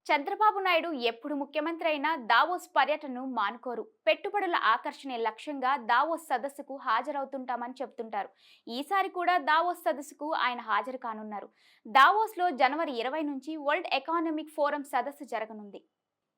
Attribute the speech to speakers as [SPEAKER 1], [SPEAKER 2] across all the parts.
[SPEAKER 1] చంద్రబాబు నాయుడు ఎప్పుడు ముఖ్యమంత్రి అయినా దావోస్ పర్యటనను మానుకోరు. పెట్టుబడుల ఆకర్షణే లక్ష్యంగా దావోస్ సదస్సుకు హాజరవుతుంటామని చెబుతుంటారు. ఈసారి కూడా దావోస్ సదస్సుకు ఆయన హాజరు కానున్నారు. దావోస్లో జనవరి 20 నుంచి వరల్డ్ ఎకనామిక్ ఫోరం సదస్సు జరగనుంది.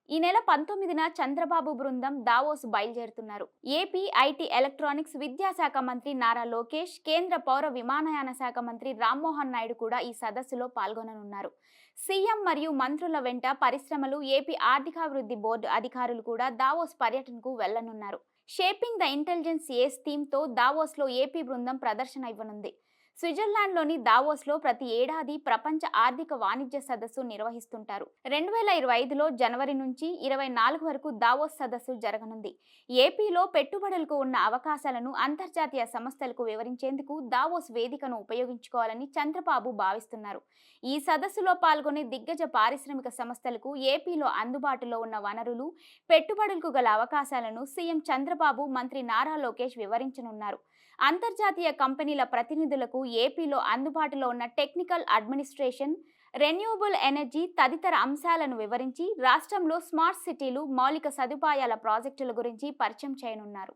[SPEAKER 1] ఈ నెల 19న చంద్రబాబు బృందం దావోస్ బయలుదేరుతున్నారు. ఏపీ ఐటీ ఎలక్ట్రానిక్స్ విద్యాశాఖ మంత్రి నారా లోకేష్, కేంద్ర పౌర విమానయాన శాఖ మంత్రి రామ్మోహన్ నాయుడు కూడా ఈ సదస్సులో పాల్గొననున్నారు. సీఎం మరియు మంత్రుల వెంట పరిశ్రమలు, ఏపీ ఆర్థికాభివృద్ధి బోర్డు అధికారులు కూడా దావోస్ పర్యటనకు వెళ్లనున్నారు. షేపింగ్ ద ఇంటెలిజెన్స్ ఏస్ థీమ్తో దావోస్లో ఏపీ బృందం ప్రదర్శన ఇవ్వనుంది. స్విట్జర్లాండ్లోని దావోస్లో ప్రతి ఏడాది ప్రపంచ ఆర్థిక వాణిజ్య సదస్సు నిర్వహిస్తుంటారు. 2025లో జనవరి నుంచి 24 వరకు దావోస్ సదస్సు జరగనుంది. ఏపీలో పెట్టుబడులకు ఉన్న అవకాశాలను అంతర్జాతీయ సంస్థలకు వివరించేందుకు దావోస్ వేదికను ఉపయోగించుకోవాలని చంద్రబాబు భావిస్తున్నారు. ఈ సదస్సులో పాల్గొనే దిగ్గజ పారిశ్రామిక సంస్థలకు ఏపీలో అందుబాటులో ఉన్న వనరులు, పెట్టుబడులకు గల అవకాశాలను సీఎం చంద్రబాబు, మంత్రి నారా లోకేష్ వివరించనున్నారు. అంతర్జాతీయ కంపెనీల ప్రతినిధులకు ఏపీలో అందుబాటులో ఉన్న టెక్నికల్ అడ్మినిస్ట్రేషన్, రెన్యూవబుల్ ఎనర్జీ తదితర అంశాలను వివరించి రాష్ట్రంలో స్మార్ట్ సిటీలు, మౌలిక సదుపాయాల ప్రాజెక్టుల గురించి పరిచయం చేయనున్నారు.